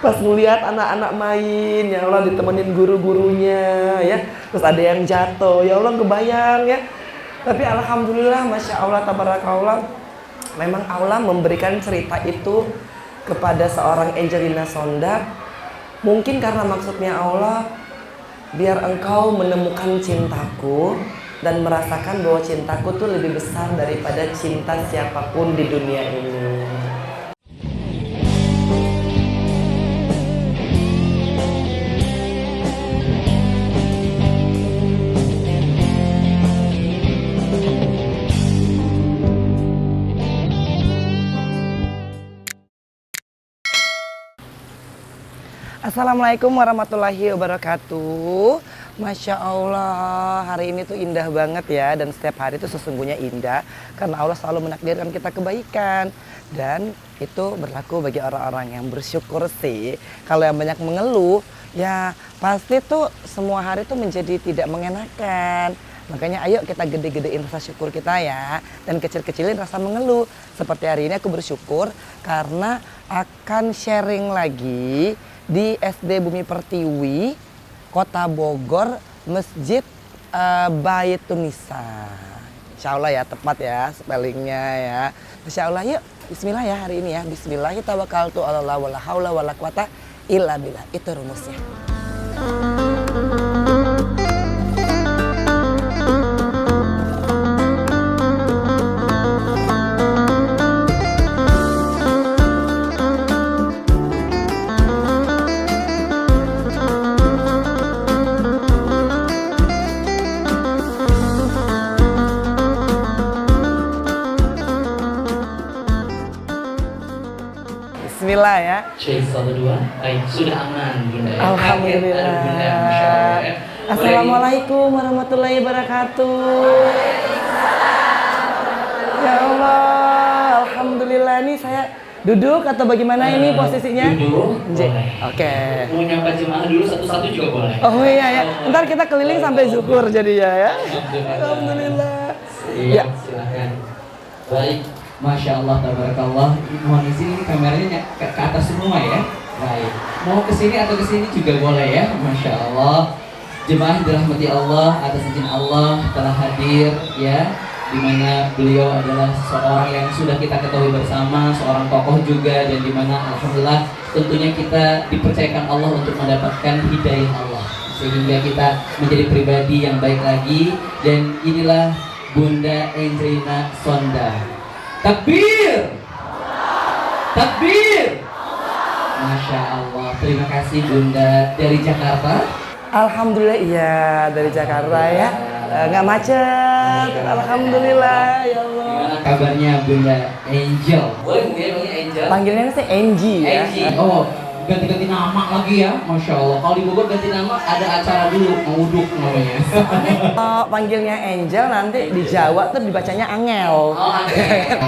Pas ngeliat anak-anak main, ya Allah ditemenin guru-gurunya ya. Terus ada yang jatuh, ya Allah kebayang ya. Tapi alhamdulillah, masya Allah, tabarakallah, memang Allah memberikan cerita itu kepada seorang Angelina Sonda. Mungkin karena maksudnya Allah, biar engkau menemukan cintaku dan merasakan bahwa cintaku tuh lebih besar daripada cinta siapapun di dunia ini. Assalamualaikum warahmatullahi wabarakatuh. Masya Allah, hari ini tuh indah banget ya. Dan setiap hari itu sesungguhnya indah karena Allah selalu menakdirkan kita kebaikan. Dan itu berlaku bagi orang-orang yang bersyukur sih. Kalau yang banyak mengeluh, ya pasti tuh semua hari tuh menjadi tidak mengenakan. Makanya ayo kita gede-gedein rasa syukur kita ya. Dan kecil-kecilin rasa mengeluh. Seperti hari ini aku bersyukur karena akan sharing lagi di SD Bumi Pertiwi, Kota Bogor, Masjid Baitun Nisa. Insya Allah ya, tepat ya spellingnya ya. Insya Allah, yuk bismillah ya hari ini ya. Bismillahi tawakkaltu ala Allah wala haula wala quwata illa billah. Itu rumusnya. Bismillah ya. Cek 1, 2. Baik, sudah aman Bunda. Alhamdulillah. Bunda, Masya Allah ya. Assalamualaikum warahmatullahi wabarakatuh. Ya Allah, alhamdulillah. Nih saya duduk atau bagaimana ini posisinya? Duduk, boleh. Oke. Mau nyapa jemaah dulu satu-satu juga boleh. Oh iya ya. Ntar kita keliling sampai zuhur jadinya ya. Alhamdulillah. Iya, silakan. Baik, Masya Allah, tabarakallah. Mohon izin ini kameranya ke atas semua ya. Baik, mau ke sini atau ke sini juga boleh ya. Masya Allah. Jemaah dirahmati Allah, atas izin Allah telah hadir ya, dimana beliau adalah seorang yang sudah kita ketahui bersama, seorang tokoh juga, dan dimana alhamdulillah tentunya kita dipercayakan Allah untuk mendapatkan hidayah Allah sehingga kita menjadi pribadi yang baik lagi. Dan inilah Bunda Angelina Sonda. Takbir! Takbir! Masya Allah, terima kasih Bunda dari Jakarta. Alhamdulillah iya dari Jakarta ya. Nggak macet. Alhamdulillah ya Allah. Gimana kabarnya Bunda Angel? Boleh panggilnya Angel? Panggilnya sih Angie ya. Angie. Oh, ganti-ganti nama lagi ya, Masya Allah. Kalau di Bogor ganti nama ada acara dulu, nguduk namanya. Panggilnya Angel, nanti di Jawa tuh dibacanya Angel. Oh,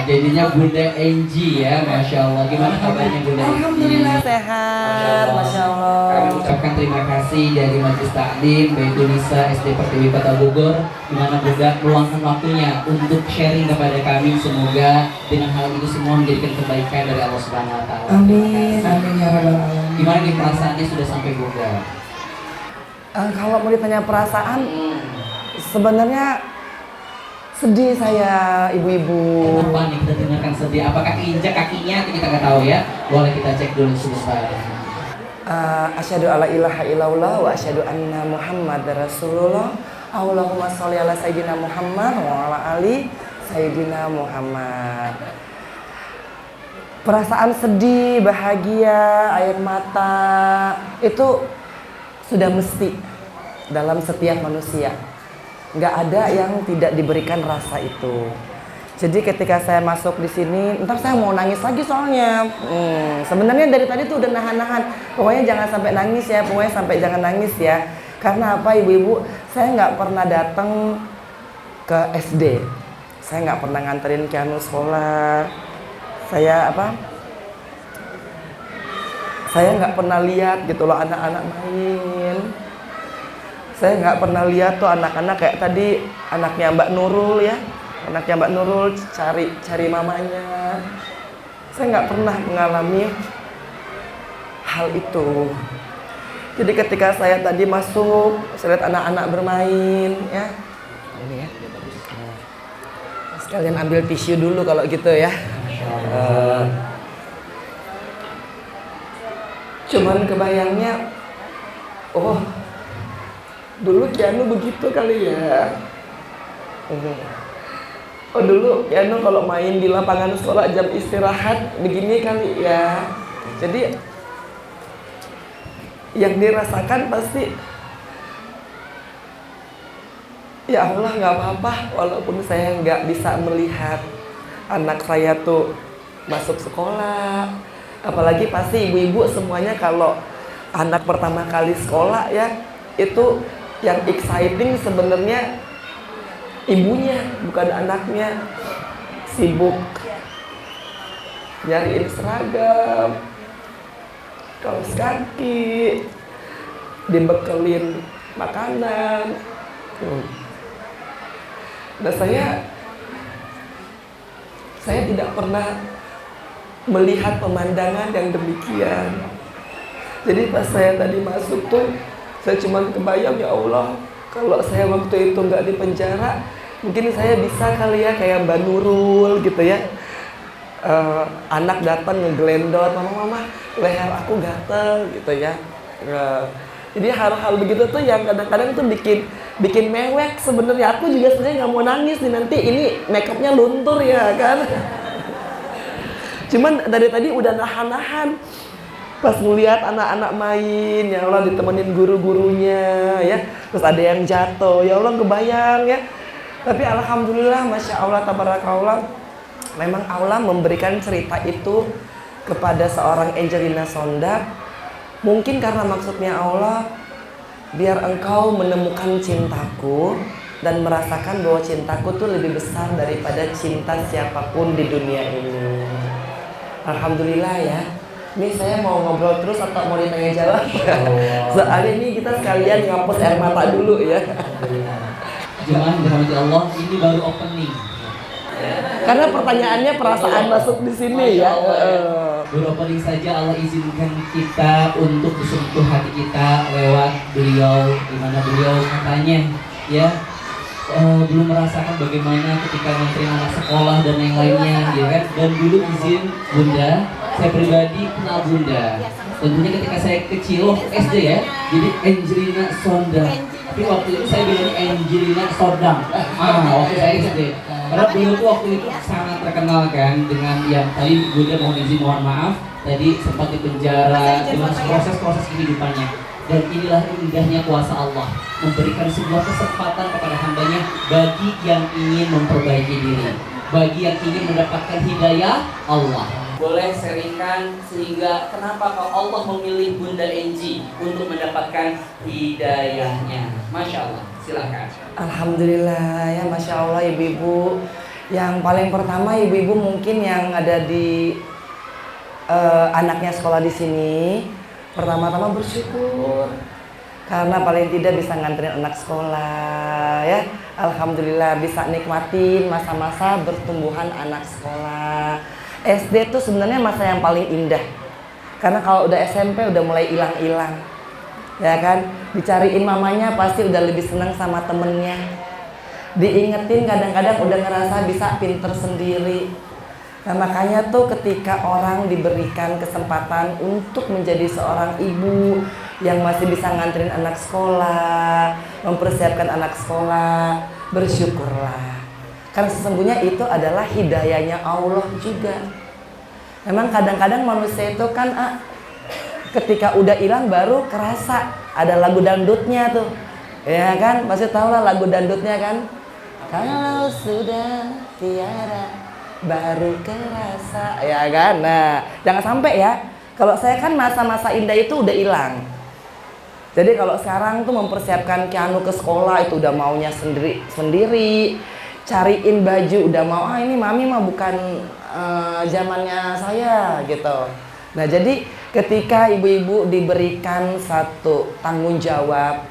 jadinya Bunda Angie ya, Masya Allah. Gimana kabarnya Bunda Angie? Alhamdulillah sehat, Masya Allah. Kami ucapkan terima kasih dari Majelis Taklim Baitun Nisa SD Pertiwi Kota Bogor, di mana Bunda meluangkan waktunya untuk sharing kepada kami. Semoga dengan hal itu semua menjadikan kebaikan dari Allah Subhanahu Wa Taala. Amin, amin ya rabbal alamin. Gimana nih perasaannya sudah sampai Bogor? Kalau mau ditanya perasaan, sebenarnya sedih saya ibu-ibu. Kenapa nih kita dengarkan sedih? Apakah injak kakinya? Kita nggak tahu ya. Boleh kita cek dulu sebentar. Asyhadu alla ilaha illallah wa asyhadu anna Muhammad Rasulullah. Allahumma sholli ala sayyidina Muhammad wa ala ali sayyidina Muhammad. Perasaan sedih, bahagia, air mata itu sudah mesti dalam setiap manusia. Nggak ada yang tidak diberikan rasa itu. Jadi ketika saya masuk di sini, ntar saya mau nangis lagi soalnya. Sebenarnya dari tadi tuh udah nahan-nahan. Pokoknya jangan sampai nangis ya, pokoknya sampai jangan nangis ya. Karena apa ibu-ibu? Saya nggak pernah datang ke SD. Saya nggak pernah nganterin Kianu sekolah. Saya nggak pernah lihat gitu loh anak-anak main. Saya nggak pernah lihat tuh anak-anak kayak tadi anaknya Mbak Nurul ya. Anaknya Mbak Nurul cari mamanya. Saya nggak pernah mengalami hal itu. Jadi ketika saya tadi masuk, saya lihat anak-anak bermain, ya. Ini ya. Nah, sekalian ambil tisu dulu kalau gitu ya. Cuman kebayangnya, oh, dulu Keanu begitu kali ya. Oh dulu Keanu kalau main di lapangan sekolah jam istirahat begini kali ya. Jadi yang dirasakan pasti, ya Allah nggak apa-apa walaupun saya nggak bisa melihat anak saya tuh masuk sekolah. Apalagi pasti ibu-ibu semuanya kalau anak pertama kali sekolah ya, itu yang exciting sebenarnya ibunya, bukan anaknya. Sibuk nyariin seragam, kaos kaki, dibekelin makanan. Nah saya tidak pernah melihat pemandangan yang demikian. Jadi pas saya tadi masuk tuh, saya cuma kebayang, ya Allah, kalau saya waktu itu nggak di penjara, mungkin saya bisa kali ya kayak Mbak Nurul gitu ya. Anak datang ngegelendot, mama leher aku gatel gitu ya. Jadi hal-hal begitu tuh yang kadang-kadang tuh bikin mewek sebenarnya. Aku juga sebenarnya nggak mau nangis nih, nanti ini makeupnya luntur ya kan. Cuman dari tadi udah nahan-nahan. Pas ngeliat anak-anak main, ya Allah ditemenin guru-gurunya ya. Terus ada yang jatuh, ya Allah kebayang ya. Tapi alhamdulillah, masya Allah, tabarakallah, memang Allah memberikan cerita itu kepada seorang Angelina Sonda. Mungkin karena maksudnya Allah, biar engkau menemukan cintaku dan merasakan bahwa cintaku tuh lebih besar daripada cinta siapapun di dunia ini. Alhamdulillah ya. Ini saya mau ngobrol terus atau mau ditanya jawab? Soalnya ini kita sekalian ngapus air mata dulu ya. Jemaah dirahmati Allah, ini baru opening. Karena pertanyaannya perasaan masuk di sini ya. Baru opening saja Allah izinkan kita untuk disentuh hati kita lewat beliau, di mana beliau katanya ya belum merasakan bagaimana ketika nganterin anak sekolah dan yang lainnya, ya kan? Dan dulu izin Bunda, saya pribadi kenal Bunda. Tentunya ketika saya kecil, SD ya, jadi Angelina Sonda. Tapi waktu itu saya bilangnya Angelina Sodang. Waktu saya SD. Karena beliau tuh waktu itu sangat terkenal kan dengan yang tadi Bunda mohon maaf, tadi sempat dipenjara dengan proses-proses kehidupannya. Dan inilah indahnya kuasa Allah, memberikan sebuah kesempatan kepada hambanya bagi yang ingin memperbaiki diri, bagi yang ingin mendapatkan hidayah Allah. Boleh sharingkan sehingga kenapa kok Allah memilih Bunda Enji untuk mendapatkan hidayahnya? Masya Allah, silakan. Alhamdulillah ya, masya Allah ibu-ibu. Yang paling pertama ibu-ibu mungkin yang ada di anaknya sekolah di sini, pertama-tama bersyukur karena paling tidak bisa nganterin anak sekolah ya. Alhamdulillah bisa nikmatin masa-masa bertumbuhan anak sekolah. SD tuh sebenarnya masa yang paling indah. Karena kalau udah SMP udah mulai hilang-hilang. Ya kan? Dicariin mamanya pasti udah lebih senang sama temennya. Diingetin kadang-kadang udah ngerasa bisa pinter sendiri. Nah makanya tuh ketika orang diberikan kesempatan untuk menjadi seorang ibu yang masih bisa nganterin anak sekolah, mempersiapkan anak sekolah, bersyukurlah. Karena sesungguhnya itu adalah hidayahnya Allah juga. Memang kadang-kadang manusia itu kan ketika udah hilang baru kerasa. Ada lagu dangdutnya tuh, ya kan? Pasti tahu lah lagu dangdutnya kan? Kalau sudah tiada baru kerasa, ya kan? Nah, jangan sampai ya. Kalau saya kan masa-masa indah itu udah hilang. Jadi kalau sekarang tuh mempersiapkan Keanu ke sekolah itu udah maunya sendiri, cariin baju udah mau. Ini mami mah bukan zamannya saya gitu. Nah jadi ketika ibu-ibu diberikan satu tanggung jawab,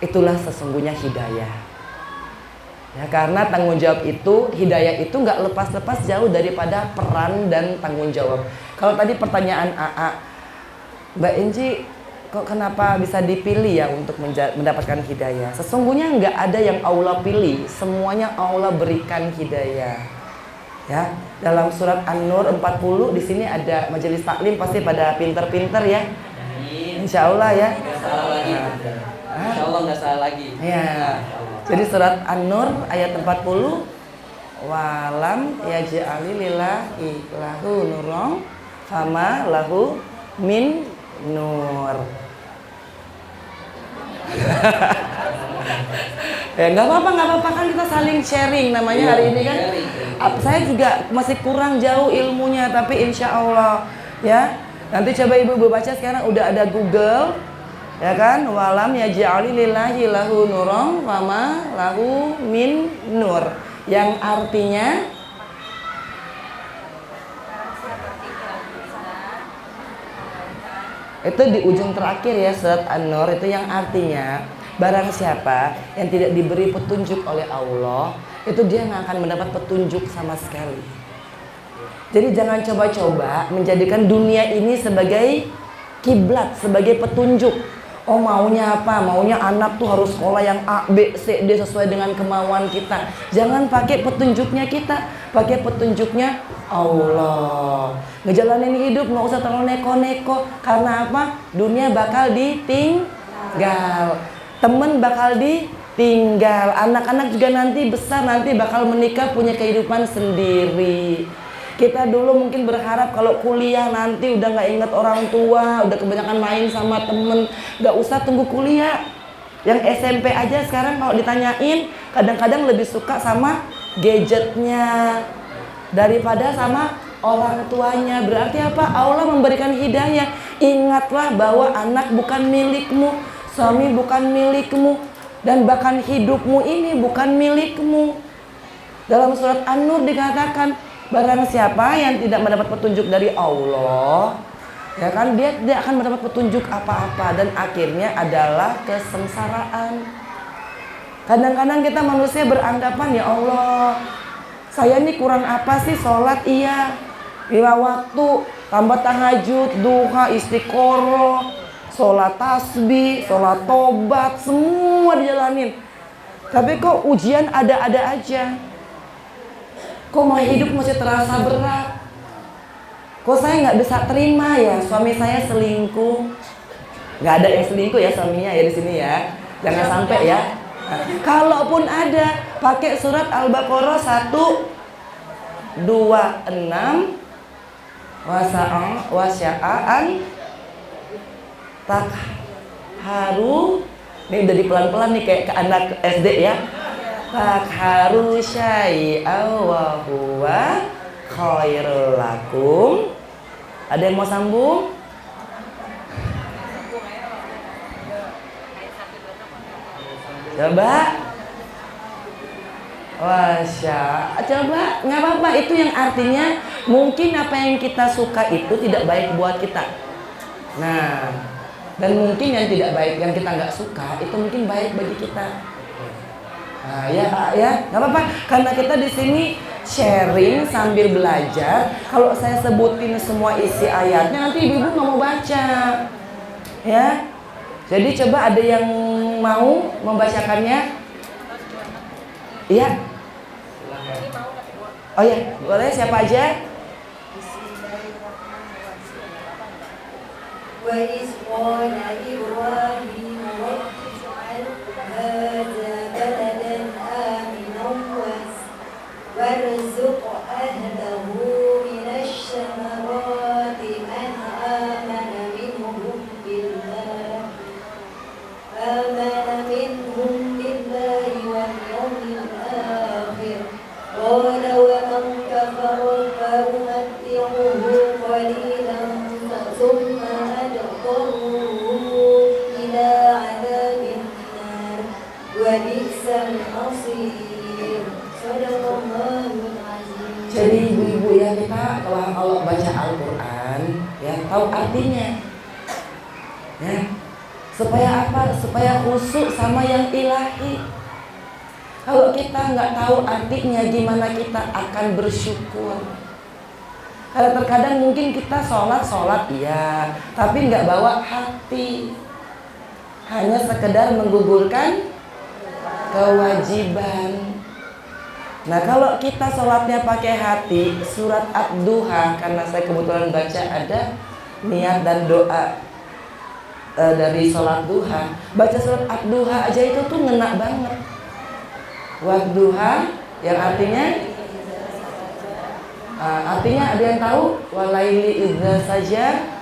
itulah sesungguhnya hidayah. Ya, karena tanggung jawab itu, hidayah itu nggak lepas-lepas jauh daripada peran dan tanggung jawab. Kalau tadi pertanyaan AA, Mbak Inci, kok kenapa bisa dipilih ya untuk mendapatkan hidayah? Sesungguhnya nggak ada yang Allah pilih, semuanya Allah berikan hidayah. Ya, dalam surat An-Nur 40 di sini ada majelis taklim pasti pada pinter-pinter ya. Insya Allah ya. Nggak salah lagi. Insya Allah nggak salah lagi. Ya. Jadi surat An-Nur ayat 40, walam yaj'ali lillahi lahu nurun fama lahu min nur. Ya nggak apa-apa kan kita saling sharing namanya hari ini kan. Saya juga masih kurang jauh ilmunya tapi insya Allah ya. Nanti coba ibu baca sekarang udah ada Google ya kan, walam yaj'ali lillahi lahu nurun fama lahu min nur, yang artinya itu di ujung terakhir ya surat An-Nur itu yang artinya barang siapa yang tidak diberi petunjuk oleh Allah itu dia nggak akan mendapat petunjuk sama sekali. Jadi jangan coba-coba menjadikan dunia ini sebagai kiblat, sebagai petunjuk. Oh maunya apa? Maunya anak tuh harus sekolah yang A, B, C, D sesuai dengan kemauan kita. Jangan pakai petunjuknya kita, pakai petunjuknya Allah. Ngejalanin hidup nggak usah terlalu neko-neko. Karena apa? Dunia bakal ditinggal, temen bakal ditinggal, anak-anak juga nanti besar nanti bakal menikah punya kehidupan sendiri. Kita dulu mungkin berharap kalau kuliah nanti udah nggak inget orang tua, udah kebanyakan main sama temen, nggak usah tunggu kuliah. Yang SMP aja sekarang kalau ditanyain, kadang-kadang lebih suka sama gadgetnya daripada sama orang tuanya. Berarti apa? Allah memberikan hidayah. Ingatlah bahwa anak bukan milikmu, suami bukan milikmu, dan bahkan hidupmu ini bukan milikmu. Dalam surat An-Nur dikatakan, barang siapa yang tidak mendapat petunjuk dari Allah, ya kan, dia tidak akan mendapat petunjuk apa-apa dan akhirnya adalah kesengsaraan. Kadang-kadang kita manusia beranggapan, ya Allah, saya ini kurang apa sih? Sholat iya, 5 waktu, tambah tahajud, duha, istiqoroh, sholat tasbih, sholat tobat, semua dijalanin. Tapi kok ujian ada-ada aja. Kok mau hidup masih terasa berat? Kok saya nggak bisa terima ya suami saya selingkuh? Nggak ada yang selingkuh ya suaminya ya di sini ya. Jangan sampai ya. Nah, kalaupun ada, pakai surat Al-Baqarah 126 wasya'an tak haru. Ini udah di pelan-pelan nih kayak ke anak SD ya. Tak haru syai'aw wa huwa khairul lakum. Ada yang mau sambung? Coba. Coba, nggak apa-apa. Itu yang artinya mungkin apa yang kita suka itu tidak baik buat kita. Nah, dan mungkin yang tidak baik, yang kita nggak suka itu mungkin baik bagi kita. Nah, ya, nggak apa-apa. Karena kita di sini sharing sambil belajar. Kalau saya sebutin semua isi ayatnya, nanti ibu-ibu nggak mau baca, ya. Jadi coba ada yang mau membacakannya? Iya. Oh ya, boleh siapa aja? Wa iz qala Ibrahim rabbi ij'al hadza baladan aminan warzuq ahlahu minasy thamarati man amana minhum billahi wal yawmil akhir. Qala wa man kafara fa umatti'uhu qalilan thumma adqaruhu ila 'adabin nar wa bi'sal masir. Shadaqallahul azim. Jadi ibu-ibu ya, kita kalau Allah baca Al-Quran ya tahu artinya ya. Supaya apa? Supaya khusyuk sama yang ilahi. Kalau kita nggak tahu artinya, gimana kita akan bersyukur? Karena terkadang mungkin kita sholat iya, tapi nggak bawa hati, hanya sekedar menggugurkan kewajiban. Nah kalau kita sholatnya pakai hati, surat Ad-Duha, karena saya kebetulan baca ada niat dan doa dari sholat duha, baca surat Ad-Duha aja itu tuh ngena banget. Wadduha yang artinya ada yang tahu? Walaili idza saja.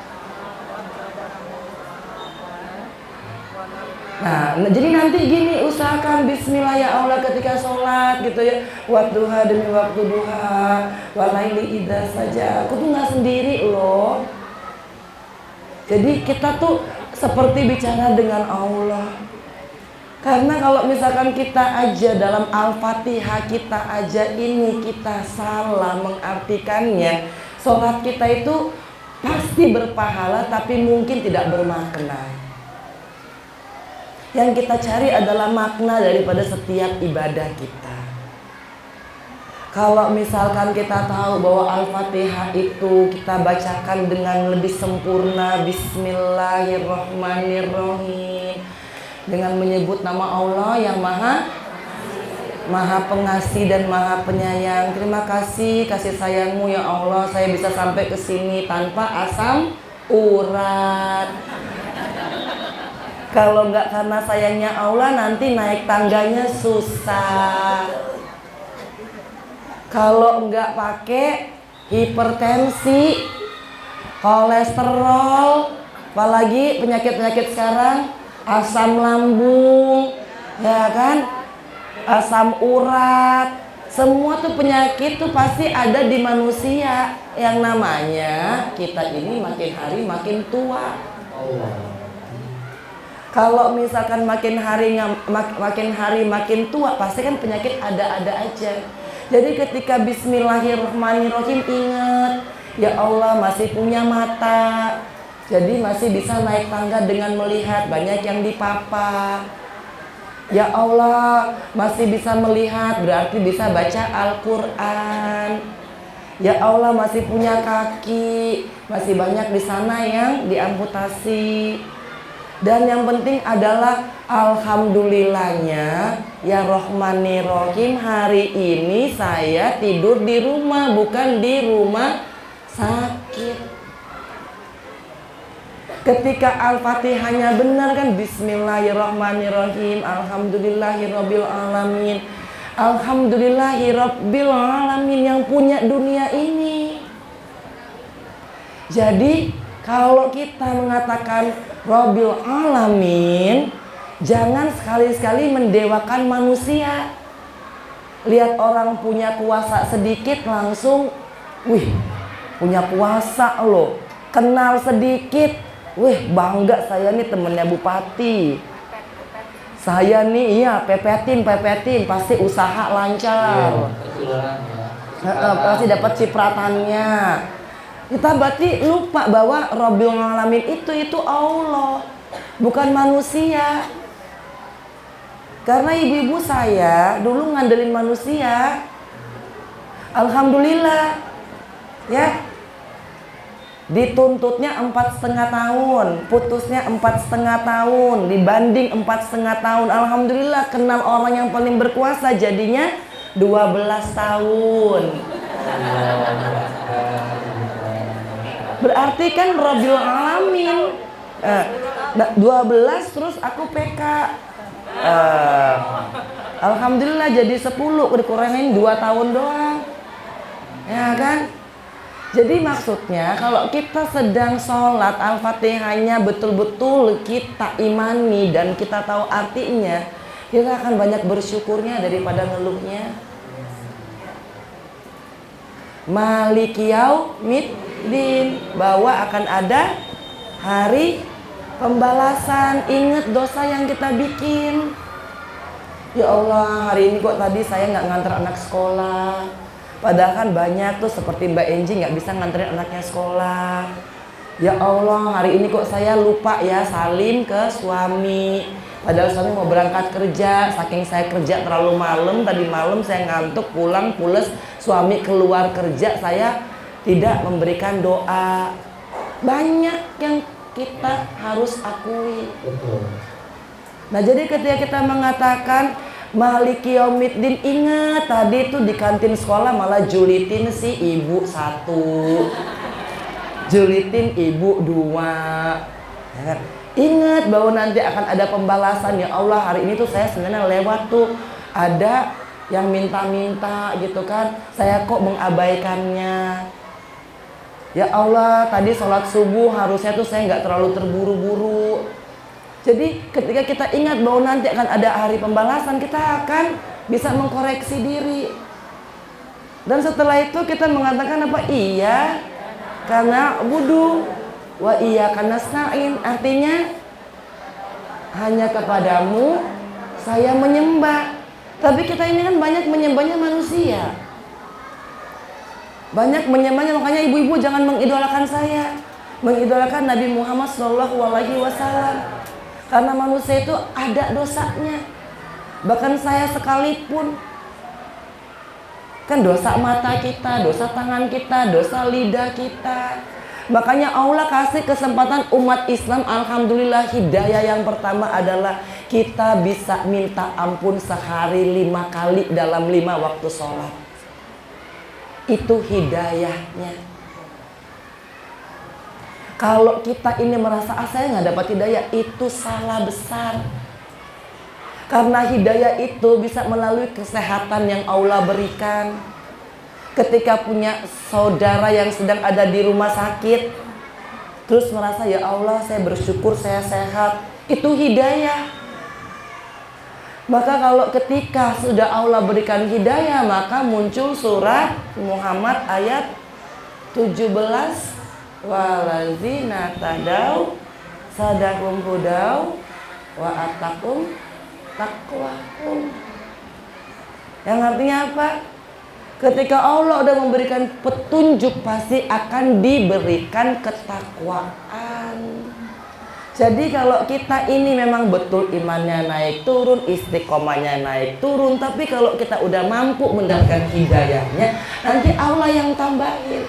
Nah, jadi nanti gini, usahakan bismillah ya Allah ketika sholat gitu ya. Wadduha demi waktu duha, walaili idza saja. Aku tuh nggak sendiri loh. Jadi kita tuh seperti bicara dengan Allah. Karena kalau misalkan kita aja dalam Al-Fatihah kita aja ini kita salah mengartikannya, sholat kita itu pasti berpahala tapi mungkin tidak bermakna. Yang kita cari adalah makna daripada setiap ibadah kita. Kalau misalkan kita tahu bahwa Al-Fatihah itu kita bacakan dengan lebih sempurna, Bismillahirrahmanirrahim, dengan menyebut nama Allah yang Maha Pengasih dan Maha Penyayang. Terima kasih kasih sayangmu ya Allah, saya bisa sampai ke sini tanpa asam urat. Kalau nggak karena sayangnya Allah nanti naik tangganya susah. Kalau nggak pakai hipertensi, kolesterol, apalagi penyakit-penyakit sekarang, asam lambung, ya kan, asam urat, semua tuh penyakit tuh pasti ada di manusia. Yang namanya kita ini makin hari makin tua. Kalau misalkan makin hari makin tua, pasti kan penyakit ada-ada aja. Jadi ketika Bismillahirrahmanirrahim ingat, ya Allah masih punya mata, jadi masih bisa naik tangga dengan melihat, banyak yang dipapa. Ya Allah masih bisa melihat, berarti bisa baca Al-Quran. Ya Allah masih punya kaki, masih banyak di sana yang diamputasi. Dan yang penting adalah alhamdulillahnya ya Rahmanir-Rahim, hari ini saya tidur di rumah, bukan di rumah sakit. Ketika Al-Fatihahnya benar kan, Bismillahirrahmanirrahim, Alhamdulillahirabbil alamin, Alhamdulillahirabbil alamin, yang punya dunia ini. Jadi kalau kita mengatakan Rabbil alamin, jangan sekali-sekali mendewakan manusia. Lihat orang punya kuasa sedikit langsung, wih, punya kuasa loh. Kenal sedikit, wih, bangga saya nih temennya bupati. Saya nih iya pepetin, pasti usaha lancar. Pasti dapat cipratannya. Kita berarti lupa bahwa Rabbil alamin itu Allah, bukan manusia. Karena ibu-ibu saya dulu ngandelin manusia. Alhamdulillah ya, dituntutnya 4,5 tahun, putusnya 4,5 tahun, dibanding 4,5 tahun. Alhamdulillah kenal orang yang paling berkuasa, jadinya 12 tahun. Berarti kan Rabbil alamin. 12 terus aku PK. Alhamdulillah jadi 10, dikurangin 2 tahun doang. Ya kan? Jadi maksudnya kalau kita sedang sholat, Al-Fatihahnya betul-betul kita imani dan kita tahu artinya, kita akan banyak bersyukurnya daripada ngeluhnya. Maliki yaumiddin, bahwa akan ada hari pembalasan. Ingat dosa yang kita bikin. Ya Allah, hari ini kok tadi saya nggak nganter anak sekolah. Padahal kan banyak tuh seperti Mbak Enji nggak bisa nganterin anaknya sekolah. Ya Allah, hari ini kok saya lupa ya salin ke suami. Padahal suami mau berangkat kerja, saking saya kerja terlalu malam, tadi malam saya ngantuk pulang pules, suami keluar kerja, saya tidak memberikan doa. Banyak yang kita harus akui. Betul. Nah, jadi ketika kita mengatakan Maliki Yaumiddin, ingat tadi tuh di kantin sekolah malah julitin si ibu 1, julitin ibu 2. Ya kan? Ingat bahwa nanti akan ada pembalasan. Ya Allah, hari ini tuh saya sebenarnya lewat tuh ada yang minta-minta gitu kan, saya kok mengabaikannya. Ya Allah, tadi sholat subuh harusnya tuh saya nggak terlalu terburu-buru. Jadi ketika kita ingat bahwa nanti akan ada hari pembalasan, kita akan bisa mengkoreksi diri. Dan setelah itu kita mengatakan apa? Iya, karena wudu, wa iya karena nasta'in, artinya hanya kepadamu saya menyembah. Tapi kita ini kan banyak menyembahnya manusia. Banyak menyembahnya, makanya ibu-ibu jangan mengidolakan saya, mengidolakan Nabi Muhammad SAW. Karena manusia itu ada dosanya. Bahkan saya sekalipun, kan dosa mata kita, dosa tangan kita, dosa lidah kita. Makanya Allah kasih kesempatan umat Islam, alhamdulillah, hidayah yang pertama adalah kita bisa minta ampun sehari 5 kali dalam 5 waktu sholat. Itu hidayahnya. Kalau kita ini merasa saya nggak dapat hidayah, itu salah besar. Karena hidayah itu bisa melalui kesehatan yang Allah berikan. Ketika punya saudara yang sedang ada di rumah sakit, terus merasa ya Allah saya bersyukur saya sehat, itu hidayah. Maka kalau ketika sudah Allah berikan hidayah, maka muncul surat Muhammad ayat 17, walazina tadau sadakum hudau wa atakum taqwahum. Yang artinya apa? Ketika Allah udah memberikan petunjuk, pasti akan diberikan ketakwaan. Jadi kalau kita ini memang betul imannya naik turun, istiqomahnya naik turun, tapi kalau kita udah mampu mendapatkan hidayahnya, nanti Allah yang tambahin.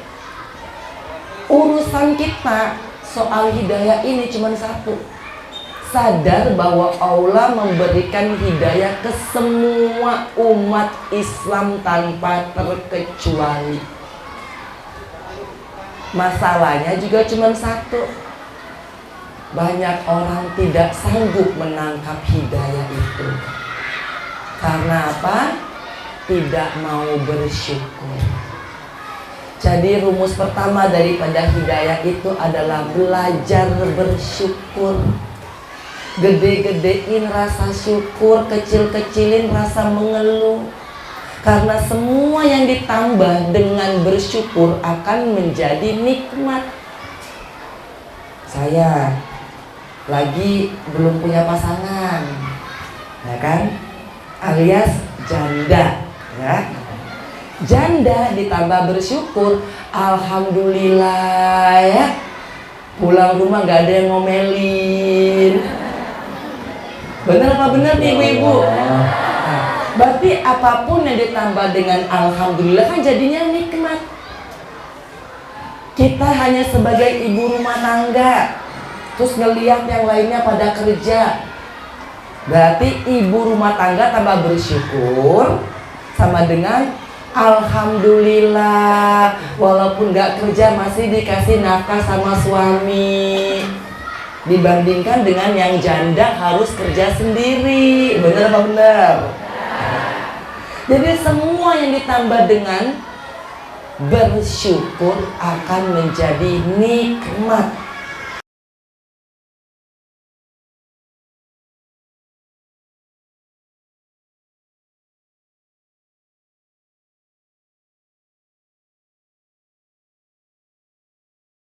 Urusan kita soal hidayah ini cuma satu. Sadar bahwa Allah memberikan hidayah ke semua umat Islam tanpa terkecuali. Masalahnya juga cuma satu. Banyak orang tidak sanggup menangkap hidayah itu. Karena apa? Tidak mau bersyukur. Jadi rumus pertama daripada hidayah itu adalah belajar bersyukur. Gede-gedein rasa syukur, kecil-kecilin rasa mengeluh. Karena semua yang ditambah dengan bersyukur akan menjadi nikmat. Saya lagi belum punya pasangan, ya kan? Alias janda, ya. Janda ditambah bersyukur, alhamdulillah ya. Pulang rumah gak ada yang ngomelin. Bener apa bener nih ibu-ibu? Nah, berarti apapun yang ditambah dengan alhamdulillah kan jadinya nikmat. Kita hanya sebagai ibu rumah tangga, terus ngelihat yang lainnya pada kerja. Berarti ibu rumah tangga tambah bersyukur sama dengan alhamdulillah, walaupun gak kerja masih dikasih nafkah sama suami. Dibandingkan dengan yang janda harus kerja sendiri. Bener apa bener? Jadi semua yang ditambah dengan bersyukur akan menjadi nikmat.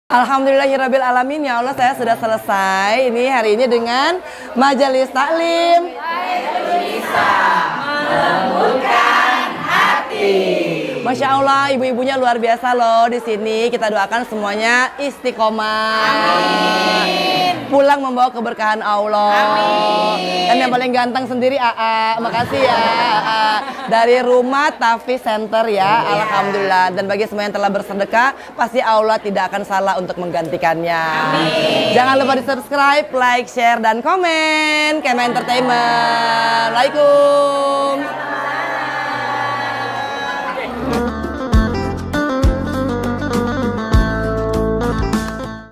Alhamdulillahirabbil alamin, ya Allah, saya sudah selesai ini hari ini dengan majelis taklim. Bisa melembutkan hati. Masya Allah, ibu-ibunya luar biasa loh di sini. Kita doakan semuanya istiqomah. Pulang membawa keberkahan Allah. Dan yang paling ganteng sendiri AA. Makasih ya AA. Dari Rumah Tafi Center ya. Alhamdulillah. Dan bagi semua yang telah bersedekah, pasti Allah tidak akan salah untuk menggantikannya. Jangan lupa di subscribe, like, share, dan komen. Kema Entertainment. Waalaikumsalam.